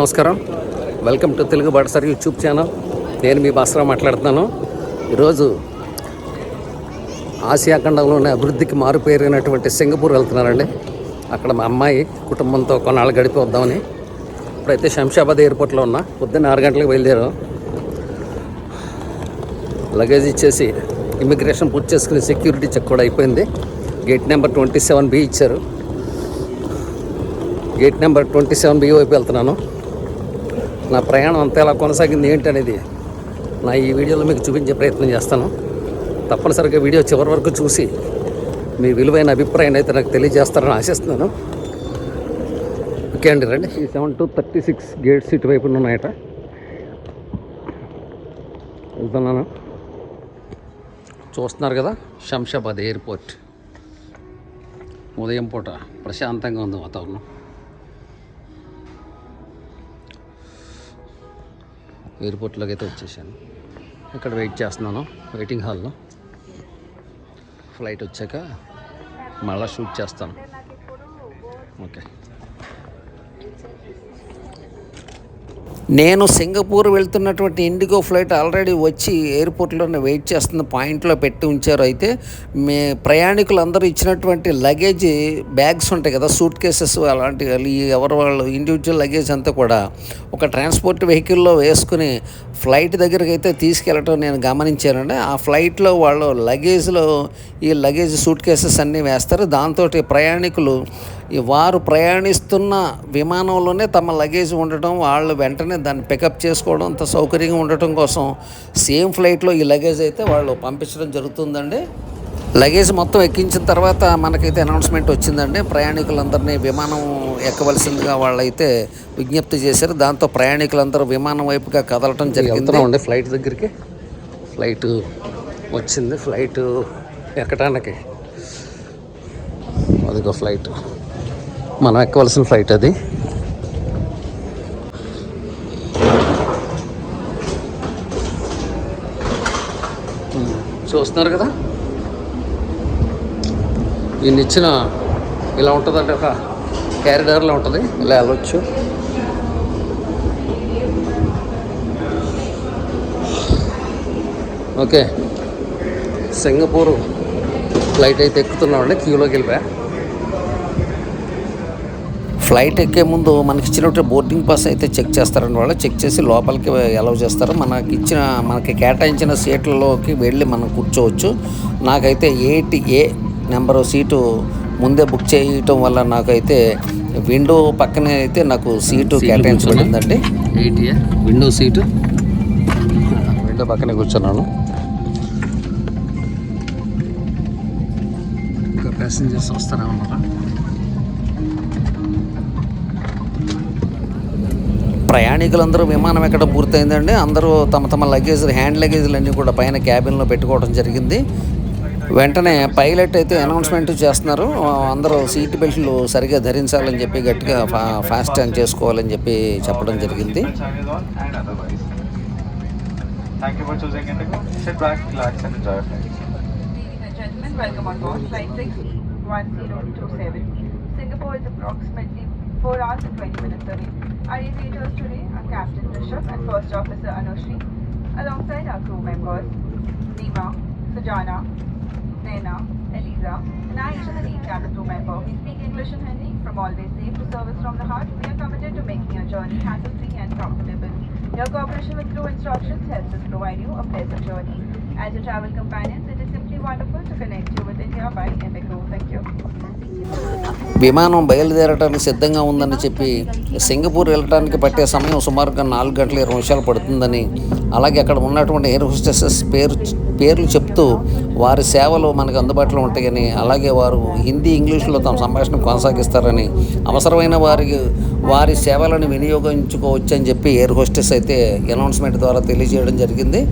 నమస్కారం. Welcome to Telugu Batasari YouTube channel. నేను మీ భాస్కర్ మాట్లాడుతున్నాను. ఈరోజు ఆసియా ఖండంలోనే అభివృద్ధికి మారుపేరైనటువంటి సింగపూర్ వెళ్తున్నానండి. అక్కడ మా అమ్మాయి కుటుంబంతో కొన్నాళ్ళు గడిపి వద్దామని. ఇప్పుడైతే శంషాబాద్ ఎయిర్పోర్ట్లో ఉన్నా. పొద్దున్న 6 గంటలకు బయలుదేరాం. లగేజ్ ఇచ్చేసి ఇమిగ్రేషన్ పూర్తి చేసుకుని సెక్యూరిటీ చెక్ కూడా అయిపోయింది. గేట్ నెంబర్ 27B ఇచ్చారు. గేట్ నెంబర్ 27B వైపు వెళ్తున్నాను. నా ప్రయాణం అంతా ఎలా కొనసాగింది ఏంటనేది నా ఈ వీడియోలో మీకు చూపించే ప్రయత్నం చేస్తాను. తప్పనిసరిగా వీడియో చివరి వరకు చూసి మీ విలువైన అభిప్రాయాన్ని అయితే నాకు తెలియజేస్తారని ఆశిస్తున్నాను. ఓకే అండి, రండి. ఈ 7-36 గేట్స్ ఇటువైపు ఉన్నాయట. వెళ్తున్నాను. చూస్తున్నారు కదా, శంషాబాద్ ఎయిర్పోర్ట్. ఉదయం పూట ప్రశాంతంగా ఉంది వాతావరణం. ఎయిర్పోర్ట్లోకి అయితే వచ్చేసాను. ఇక్కడ వెయిట్ చేస్తున్నాను వెయిటింగ్ హాల్లో. ఫ్లైట్ వచ్చాక మళ్ళీ షూట్ చేస్తాను. ఓకే. నేను సింగపూర్ వెళ్తున్నటువంటి ఇండిగో ఫ్లైట్ ఆల్రెడీ వచ్చి ఎయిర్పోర్ట్లోనే వెయిట్ చేస్తున్న పాయింట్లో పెట్టి ఉంచారు. అయితే ప్రయాణికులందరూ ఇచ్చినటువంటి లగేజ్ బ్యాగ్స్ ఉంటాయి కదా, సూట్ కేసెస్ అలాంటివి, ఎవరు వాళ్ళు ఇండివిజువల్ లగేజ్ అంతా కూడా ఒక ట్రాన్స్పోర్ట్ వెహికల్లో వేసుకుని ఫ్లైట్ దగ్గరికి అయితే తీసుకెళ్ళటం నేను గమనించానండి. ఆ ఫ్లైట్లో వాళ్ళు లగేజ్లో ఈ లగేజ్ సూట్ కేసెస్ అన్నీ వేస్తారు. దాంతో ప్రయాణికులు వారు ప్రయాణిస్తున్న విమానంలోనే తమ లగేజ్ ఉండటం, వాళ్ళు వెంటనే దాన్ని పికప్ చేసుకోవడం, అంత సౌకర్యంగా ఉండటం కోసం సేమ్ ఫ్లైట్లో ఈ లగేజ్ అయితే వాళ్ళు పంపించడం జరుగుతుందండి. లగేజ్ మొత్తం ఎక్కించిన తర్వాత మనకైతే అనౌన్స్మెంట్ వచ్చిందండి. ప్రయాణికులందరినీ విమానం ఎక్కవలసిందిగా వాళ్ళైతే విజ్ఞప్తి చేశారు. దాంతో ప్రయాణికులందరూ విమానం వైపుగా కదలటం జరిగింది. ఫ్లైట్ దగ్గరికి ఫ్లైట్ వచ్చింది. ఫ్లైట్ ఎక్కడానికి అదిగో ఫ్లైట్, మనం ఎక్కవలసిన ఫ్లైట్ అది. చూస్తున్నారు కదా, ఈయన ఇచ్చిన ఇలా ఉంటుందంటే ఒక క్యారిడార్లో ఉంటుంది, ఇలా వెళ్ళొచ్చు. ఓకే, సింగపూర్ ఫ్లైట్ అయితే ఎక్కుతున్నామండి. క్యూలోకి వెళ్ళిపోయా. ఫ్లైట్ ఎక్కే ముందు మనకి ఇచ్చినట్టు బోర్డింగ్ పాస్ అయితే చెక్ చేస్తారని వాళ్ళు చెక్ చేసి లోపలికి అలౌ చేస్తారు. మనకి కేటాయించిన సీట్లలోకి వెళ్ళి మనం కూర్చోవచ్చు. నాకైతే 8A నెంబరు సీటు ముందే బుక్ చేయటం వల్ల నాకైతే విండో పక్కనే అయితే నాకు సీటు కేటాయించబడిందండి. 8A విండో సీటు, విండో పక్కనే కూర్చున్నాను. ఇంకా ప్యాసింజర్స్ వస్తూనే ఉన్నారా. ప్రయాణికులందరూ విమానం ఎక్కడ పూర్తయిందండి. అందరూ తమ లగేజ్, హ్యాండ్ లగేజ్లు అన్నీ కూడా పైన క్యాబిన్లో పెట్టుకోవడం జరిగింది. వెంటనే పైలట్ అయితే అనౌన్స్మెంట్ చేస్తున్నారు, అందరూ సీట్ బెల్ట్లు సరిగా ధరించాలని చెప్పి, గట్టిగా ఫాస్ట్ టైం చేసుకోవాలని చెప్పి చెప్పడం జరిగింది. Singapore is approximately 4 hours and 20 minutes away. Our aviators today are Captain Rishabh and First Officer Anushri, alongside our crew members Nima, Sujana, Naina, Eliza, and I, each of the lead cabin crew member. We speak English and Hindi. From always safe to service from the heart, we are committed to making your journey hassle-free and comfortable. Your cooperation with crew instructions helps us provide you a pleasant journey. As your travel companions, it is simply wonderful to connect you with India by Indigo. Thank you. విమానం బయలుదేరడానికి సిద్ధంగా ఉందని చెప్పి Singapore వెళ్ళడానికి పట్టే సమయం సుమారుగా 4 గంటల 20 నిమిషాలు పడుతుందని, అలాగే అక్కడ ఉన్నటువంటి ఎయిర్ హోస్టెసెస్ పేర్లు చెప్తూ వారి సేవలు మనకు అందుబాటులో ఉంటాయని, అలాగే వారు హిందీ, ఇంగ్లీష్లో తమ సంభాషణ కొనసాగిస్తారని, అవసరమైన వారి సేవలను వినియోగించుకోవచ్చని చెప్పి ఎయిర్ హోస్టెస్ అయితే అనౌన్స్మెంట్ ద్వారా తెలియజేయడం జరిగింది.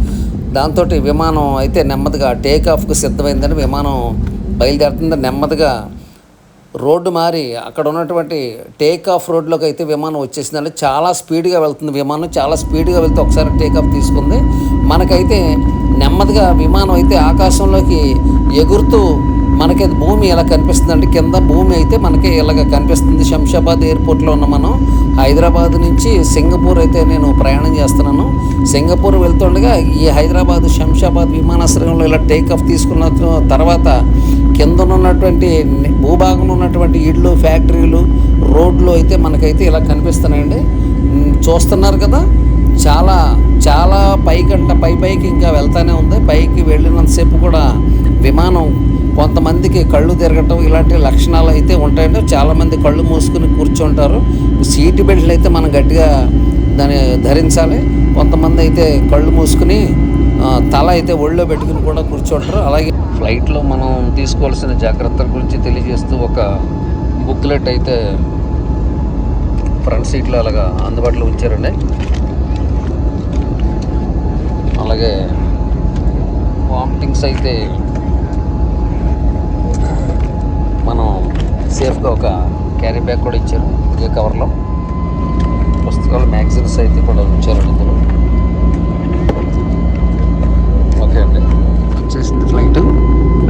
దాంతో విమానం అయితే నెమ్మదిగా టేక్ ఆఫ్కి సిద్ధమైందని, విమానం బయలుదేరుతుందని నెమ్మదిగా రోడ్డు మారి అక్కడ ఉన్నటువంటి టేక్ ఆఫ్ రోడ్లోకి అయితే విమానం వచ్చేసిందండి. చాలా స్పీడ్గా వెళ్తుంది విమానం. చాలా స్పీడ్గా వెళ్తే ఒకసారి టేక్ ఆఫ్ తీసుకుంది. మనకైతే నెమ్మదిగా విమానం అయితే ఆకాశంలోకి ఎగురుతూ మనకి భూమి ఎలా కనిపిస్తుందండి. కింద భూమి అయితే మనకి ఇలాగ కనిపిస్తుంది. శంషాబాద్ ఎయిర్పోర్ట్లో ఉన్న మనం హైదరాబాద్ నుంచి సింగపూర్ అయితే నేను ప్రయాణం చేస్తున్నాను. సింగపూర్ వెళ్తుండగా ఈ హైదరాబాద్ శంషాబాద్ విమానాశ్రయంలో ఇలా టేక్ ఆఫ్ తీసుకున్న తర్వాత కిందనున్నటువంటి భూభాగంలో ఉన్నటువంటి ఇళ్ళు, ఫ్యాక్టరీలు, రోడ్లు అయితే మనకైతే ఇలా కనిపిస్తున్నాయండి. చూస్తున్నారు కదా, చాలా చాలా పైకి ఇంకా వెళ్తూనే ఉంది. పైకి వెళ్ళినంతసేపు కూడా విమానం కొంతమందికి కళ్ళు తిరగటం ఇలాంటి లక్షణాలు అయితే ఉంటాయండి. చాలామంది కళ్ళు మూసుకుని కూర్చుంటారు. సీట్ బెల్ట్లు అయితే మనం గట్టిగా దాన్ని ధరించాలి. కొంతమంది అయితే కళ్ళు మూసుకుని తల అయితే ఒళ్ళో పెట్టుకుని కూడా కూర్చుంటారు. అలాగే ఫ్లైట్లో మనం తీసుకోవాల్సిన జాగ్రత్తల గురించి తెలియజేస్తూ ఒక బుక్లెట్ అయితే ఫ్రంట్ సీట్లో అలాగా అందుబాటులో ఉంచారండి. అలాగే వామిటింగ్స్ అయితే మనం సేఫ్గా ఒక క్యారీ బ్యాగ్ కూడా ఇచ్చారు. ఇదే కవర్లో పుస్తకాలు, మ్యాగజైన్స్ అయితే కూడా ఉంచారండి ఇందులో. ఓకే అండి, వచ్చేసింది ఫ్లైట్.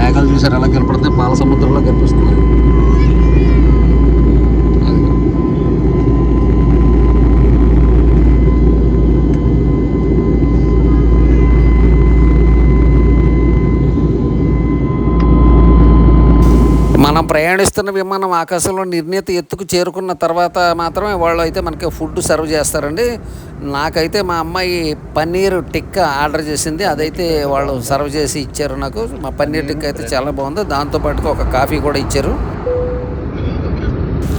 మేఘాలు చూసారు ఎలా కనపడుతుంది, పాల సముద్రంలో కనిపిస్తుంది. మనం ప్రయాణిస్తున్న విమానం ఆకాశంలో నిర్ణీత ఎత్తుకు చేరుకున్న తర్వాత మాత్రమే వాళ్ళు అయితే మనకి ఫుడ్ సర్వ్ చేస్తారండి. నాకైతే మా అమ్మాయి పన్నీర్ టిక్కా ఆర్డర్ చేసింది. అదైతే వాళ్ళు సర్వ్ చేసి ఇచ్చారు నాకు. మా పన్నీర్ టిక్కా అయితే చాలా బాగుంది. దాంతోపాటుగా ఒక కాఫీ కూడా ఇచ్చారు.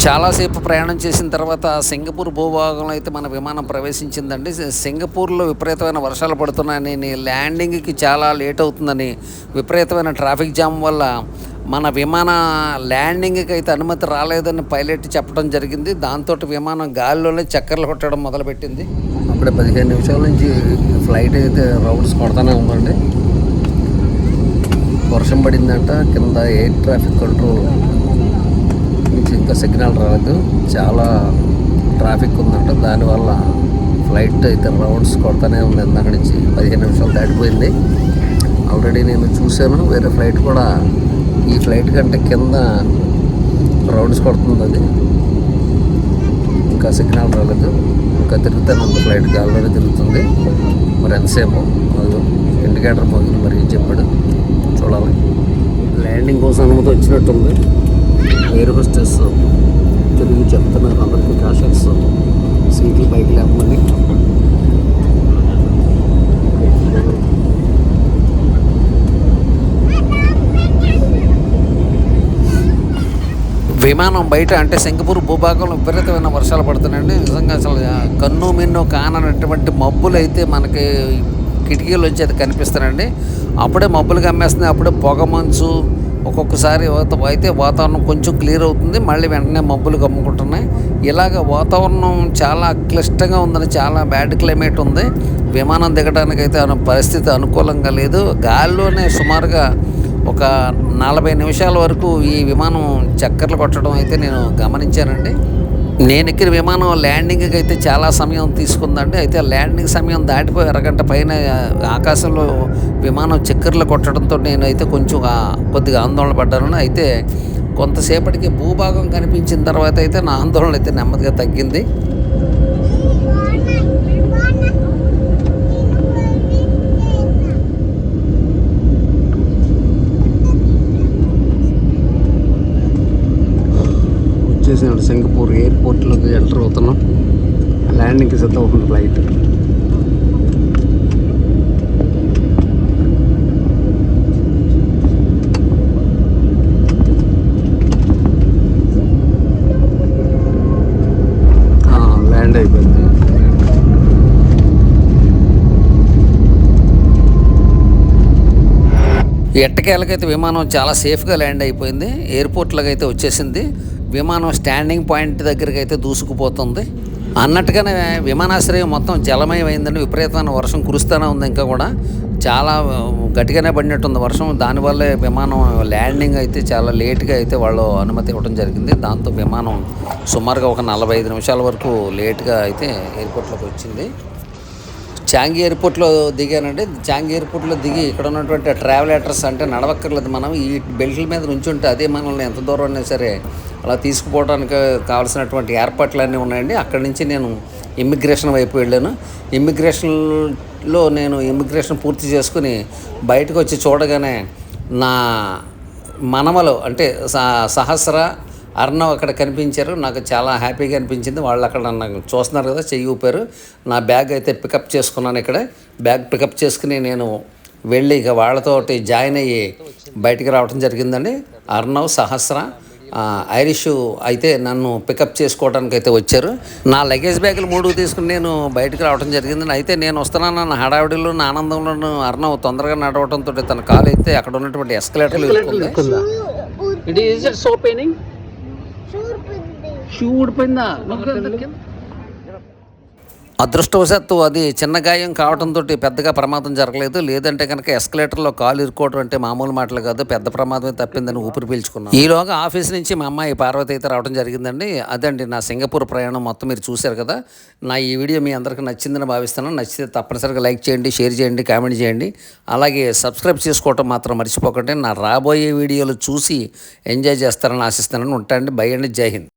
చాలాసేపు ప్రయాణం చేసిన తర్వాత సింగపూర్ భూభాగంలో అయితే మన విమానం ప్రవేశించిందండి. సింగపూర్లో విపరీతమైన వర్షాలు పడుతున్నాయని, ల్యాండింగ్కి చాలా లేట్ అవుతుందని, విపరీతమైన ట్రాఫిక్ జామ్ వల్ల మన విమాన ల్యాండింగ్కి అయితే అనుమతి రాలేదని పైలట్ చెప్పడం జరిగింది. దాంతో విమానం గాలిలోనే చక్కర్లు కొట్టడం మొదలుపెట్టింది. అప్పుడే 15 నిమిషాల నుంచి ఫ్లైట్ అయితే రౌండ్స్ కొడతానే ఉందండి. వర్షం పడిందంట. కింద ఎయిర్ ట్రాఫిక్ కంట్రోల్ నుంచి ఇంకా సిగ్నల్ రాలేదు. చాలా ట్రాఫిక్ ఉందంట. దానివల్ల ఫ్లైట్ అయితే రౌండ్స్ కొడతానే ఉంది. ఇందాక నుంచి 15 నిమిషాలు దాటిపోయింది. ఆల్రెడీ నేను చూశాను. వేరే ఫ్లైట్ కూడా ఈ ఫ్లైట్ కంటే కింద రౌండ్స్ కొడుతుంది. అది ఇంకా సిగ్నల్ రాలేదు. ఇంకా తిరుగుతూనే ఉంది ఫ్లైట్, గాల్లోనే తిరుగుతుంది. మరి ఎంతసేపు అది ఇండికేటర్ పోతుంది. మరి ఏం చెప్పాడు చూడాలి. ల్యాండింగ్ కోసం అనుమతి వచ్చినట్టుంది. ఎయిర్ హోస్టెస్ తిరిగి చెప్తున్నారు అందరికీ కాషన్స్, సీట్లు పైకి లేపమని. విమానం బయట అంటే సింగపూర్ భూభాగంలో విపరీతమైన వర్షాలు పడుతున్నాయండి. నిజంగా అసలు కన్ను మిన్ను కానటువంటి మబ్బులు అయితే మనకి కిటికీలు వచ్చి అయితే కనిపిస్తున్నాయండి. అప్పుడే మబ్బులు కమ్మేస్తున్నాయి. అప్పుడే పొగ మంచు. ఒక్కొక్కసారి అయితే వాతావరణం కొంచెం క్లియర్ అవుతుంది, మళ్ళీ వెంటనే మబ్బులు కమ్ముకుంటున్నాయి. ఇలాగ వాతావరణం చాలా క్లిష్టంగా ఉందని, చాలా బ్యాడ్ క్లైమేట్ ఉంది. విమానం దిగడానికి అయితే పరిస్థితి అనుకూలంగా లేదు. గాల్లోనే సుమారుగా ఒక 40 నిమిషాల వరకు ఈ విమానం చక్కర్లు కొట్టడం అయితే నేను గమనించానండి. నేను ఎక్కిన విమానం ల్యాండింగ్కి అయితే చాలా సమయం తీసుకుందండి. అయితే ల్యాండింగ్ సమయం దాటిపోయి అరగంట పైన ఆకాశంలో విమానం చక్కర్లు కొట్టడంతో నేను అయితే కొంచెం కొద్దిగా ఆందోళన పడ్డాను. అయితే కొంతసేపటికి భూభాగం కనిపించిన తర్వాత అయితే నా ఆందోళన అయితే నెమ్మదిగా తగ్గింది. వచ్చేసినాడు సింగపూర్ ఎయిర్పోర్ట్లోకి ఎంటర్ అవుతున్నాం. ల్యాండింగ్కి సిద్ధం అవుతుంది ఫ్లైట్. ల్యాండ్ అయిపోయింది. ఎట్టకేలకైతే విమానం చాలా సేఫ్గా ల్యాండ్ అయిపోయింది. ఎయిర్పోర్ట్లోకి అయితే వచ్చేసింది. విమానం స్టాండింగ్ పాయింట్ దగ్గరికి అయితే దూసుకుపోతుంది. అన్నట్టుగానే విమానాశ్రయం మొత్తం జలమయమైందండి. విపరీతమైన వర్షం కురుస్తూనే ఉంది. ఇంకా కూడా చాలా గట్టిగానే పడినట్టుంది వర్షం. దానివల్లే విమానం ల్యాండింగ్ అయితే చాలా లేట్గా అయితే వాళ్ళు అనుమతి ఇవ్వడం జరిగింది. దాంతో విమానం సుమారుగా ఒక 45 నిమిషాల వరకు లేట్గా అయితే ఎయిర్పోర్ట్లోకి వచ్చింది. చాంగి ఎయిర్పోర్ట్లో దిగానండి. చాంగి ఎయిర్పోర్ట్లో దిగి ఇక్కడ ఉన్నటువంటి ట్రావెలేటర్స్ అంటే నడవక్కర్లేదు, మనం ఈ బెల్ట్ల మీద నుంచుంటే అదే మనల్ని ఎంత దూరం అయినా సరే అలా తీసుకుపోవడానికి కావాల్సినటువంటి ఏర్పాట్లన్నీ ఉన్నాయండి. అక్కడి నుంచి నేను ఇమ్మిగ్రేషన్ వైపు వెళ్ళాను. ఇమ్మిగ్రేషన్లో నేను ఇమ్మిగ్రేషన్ పూర్తి చేసుకుని బయటకు వచ్చి చూడగానే నా మనమలు అంటే సహస్ర, అర్ణవ్ అక్కడ కనిపించారు. నాకు చాలా హ్యాపీగా అనిపించింది. వాళ్ళు అక్కడ నన్ను చూస్తున్నారు కదా, చెయ్యి ఊపారు. నా బ్యాగ్ అయితే పికప్ చేసుకున్నాను. ఇక్కడ బ్యాగ్ పికప్ చేసుకుని నేను వెళ్ళి ఇక వాళ్ళతోటి జాయిన్ అయ్యి బయటికి రావడం జరిగిందండి. అర్ణవ్, సహస్ర, ఐరిష్ అయితే నన్ను పికప్ చేసుకోవడానికి అయితే వచ్చారు. నా లగేజ్ బ్యాగులు 3 తీసుకుని నేను బయటకు రావడం జరిగిందండి. అయితే నేను వస్తున్నానన్న హడావిడిలో నా ఆనందంలో అర్ణవ్ తొందరగా నడవడంతో తన కాలు అయితే అక్కడ ఉన్నటువంటి ఎస్కలేటర్లు అదృష్టవశాత్తు అది చిన్న గాయం కావడంతో పెద్దగా ప్రమాదం జరగలేదు. లేదంటే కనుక ఎస్కలేటర్లో కాలు ఇరుకోవడం అంటే మామూలు మాటలు కాదు, పెద్ద ప్రమాదమే తప్పిందని ఊపిరి పీల్చుకున్నాను. ఈలోగా ఆఫీస్ నుంచి మా అమ్మాయి పార్వతి అయితే రావడం జరిగిందండి. అదండి నా సింగపూర్ ప్రయాణం మొత్తం మీరు చూశారు కదా. నా ఈ వీడియో మీ అందరికీ నచ్చిందని భావిస్తున్నాను. నచ్చితే తప్పనిసరిగా లైక్ చేయండి, షేర్ చేయండి, కామెంట్ చేయండి. అలాగే సబ్స్క్రైబ్ చేసుకోవటం మాత్రం మర్చిపోకండి. నా రాబోయే వీడియోలు చూసి ఎంజాయ్ చేస్తారని ఆశిస్తున్నాను. ఉంటానండి. బై అండి. జై హింద్.